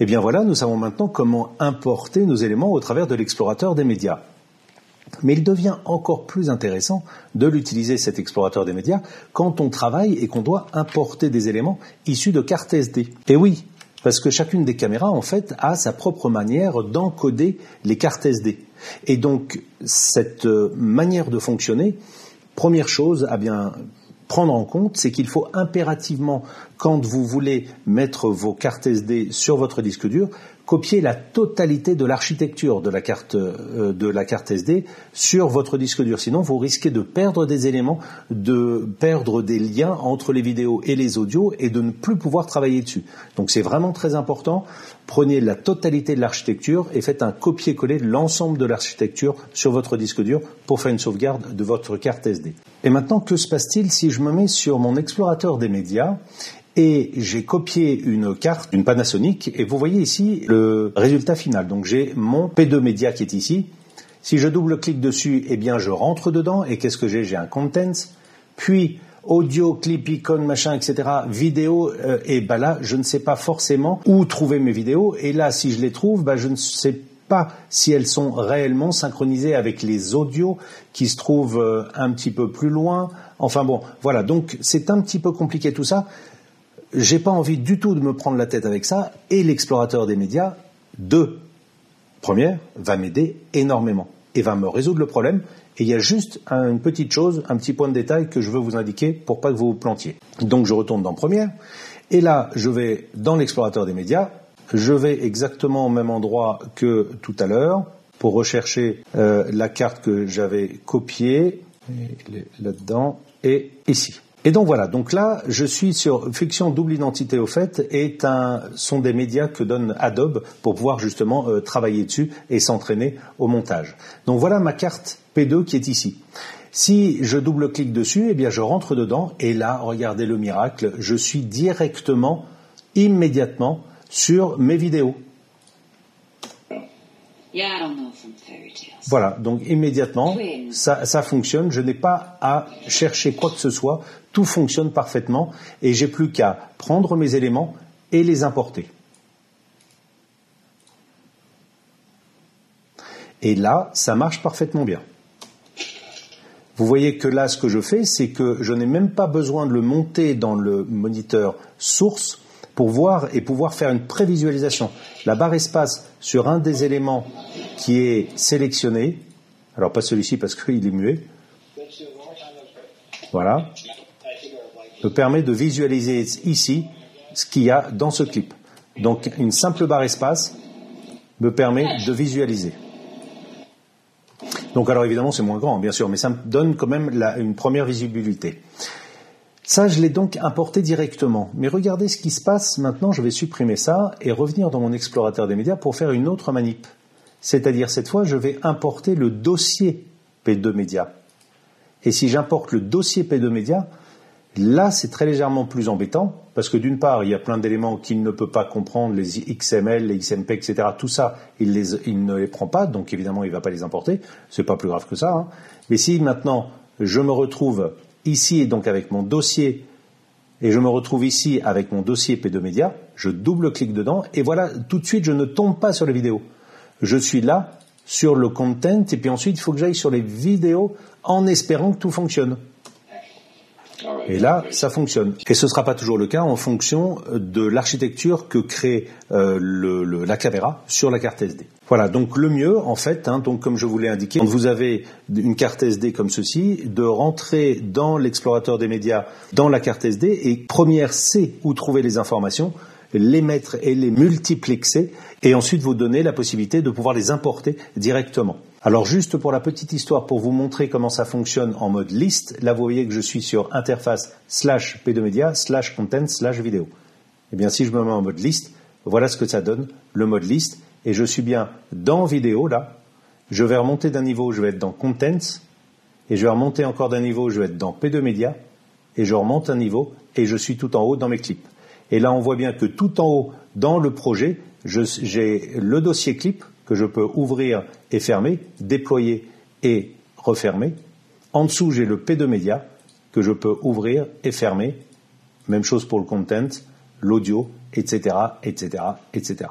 Eh bien voilà, nous savons maintenant comment importer nos éléments au travers de l'explorateur des médias. Mais il devient encore plus intéressant de l'utiliser, cet explorateur des médias, quand on travaille et qu'on doit importer des éléments issus de cartes SD. Et oui, parce que chacune des caméras, en fait, a sa propre manière d'encoder les cartes SD. Et donc, cette manière de fonctionner, première chose à bien prendre en compte, c'est qu'il faut impérativement, quand vous voulez mettre vos cartes SD sur votre disque dur, copier la totalité de l'architecture de la carte SD sur votre disque dur. Sinon, vous risquez de perdre des éléments, de perdre des liens entre les vidéos et les audios et de ne plus pouvoir travailler dessus. Donc c'est vraiment très important. Prenez la totalité de l'architecture et faites un copier-coller de l'ensemble de l'architecture sur votre disque dur pour faire une sauvegarde de votre carte SD. Et maintenant, que se passe-t-il si je me mets sur mon explorateur des médias et j'ai copié une carte, une Panasonic, et vous voyez ici le résultat final. Donc j'ai mon P2 Media qui est ici. Si je double-clique dessus, eh bien je rentre dedans, et qu'est-ce que j'ai ? J'ai un Contents, puis audio, clip, icône, machin, etc., vidéo, et ben là, je ne sais pas forcément où trouver mes vidéos, et là, si je les trouve, je ne sais pas si elles sont réellement synchronisées avec les audios qui se trouvent un petit peu plus loin. Enfin bon, voilà, donc c'est un petit peu compliqué tout ça. J'ai pas envie du tout de me prendre la tête avec ça, et l'explorateur des médias, première, va m'aider énormément et va me résoudre le problème. Et il y a juste une petite chose, un petit point de détail que je veux vous indiquer pour pas que vous vous plantiez. Donc je retourne dans Première, et là je vais dans l'explorateur des médias, je vais exactement au même endroit que tout à l'heure pour rechercher la carte que j'avais copiée, là-dedans et ici. Et donc voilà, donc là, je suis sur Fiction double identité au fait, sont des médias que donne Adobe pour pouvoir justement travailler dessus et s'entraîner au montage. Donc voilà ma carte P2 qui est ici. Si je double-clique dessus, eh bien je rentre dedans et là, regardez le miracle, je suis directement, immédiatement sur mes vidéos. Voilà, donc immédiatement, ça fonctionne, je n'ai pas à chercher quoi que ce soit, tout fonctionne parfaitement et j'ai plus qu'à prendre mes éléments et les importer. Et là, ça marche parfaitement bien. Vous voyez que là, ce que je fais, c'est que je n'ai même pas besoin de le monter dans le moniteur source pour voir et pouvoir faire une prévisualisation. La barre espace sur un des éléments qui est sélectionné, alors pas celui-ci parce qu'il est muet, voilà, me permet de visualiser ici ce qu'il y a dans ce clip. Donc une simple barre espace me permet de visualiser. Donc alors évidemment c'est moins grand bien sûr, mais ça me donne quand même une première visibilité. Ça, je l'ai donc importé directement. Mais regardez ce qui se passe maintenant, je vais supprimer ça et revenir dans mon explorateur des médias pour faire une autre manip. C'est-à-dire, cette fois, je vais importer le dossier P2 Media. Et si j'importe le dossier P2 Media, là, c'est très légèrement plus embêtant, parce que d'une part, il y a plein d'éléments qu'il ne peut pas comprendre, les XML, les XMP, etc. Tout ça, il ne les prend pas, donc évidemment, il ne va pas les importer. C'est pas plus grave que ça, hein. Mais si maintenant, je me retrouve ici, et donc avec mon dossier, et je me retrouve ici avec mon dossier P2 Media, je double-clique dedans, et voilà, tout de suite, je ne tombe pas sur les vidéos. Je suis là, sur le content, et puis ensuite, il faut que j'aille sur les vidéos en espérant que tout fonctionne. Et là, ça fonctionne. Et ce ne sera pas toujours le cas en fonction de l'architecture que crée la caméra sur la carte SD. Voilà, donc le mieux, en fait, donc comme je vous l'ai indiqué, quand vous avez une carte SD comme ceci, de rentrer dans l'explorateur des médias, dans la carte SD, et première, c'est où trouver les informations, les mettre et les multiplexer, et ensuite vous donner la possibilité de pouvoir les importer directement. Alors juste pour la petite histoire, pour vous montrer comment ça fonctionne en mode liste, là vous voyez que je suis sur interface /P2 Media /content /vidéo. Eh bien si je me mets en mode liste, voilà ce que ça donne, le mode liste, et je suis bien dans vidéo là, je vais remonter d'un niveau, je vais être dans contents, et je vais remonter encore d'un niveau, je vais être dans P2 Media, et je remonte un niveau, et je suis tout en haut dans mes clips. Et là on voit bien que tout en haut dans le projet, j'ai le dossier clip, que je peux ouvrir et fermer, déployer et refermer. En dessous, j'ai le P2 Media que je peux ouvrir et fermer. Même chose pour le content, l'audio, etc., etc., etc.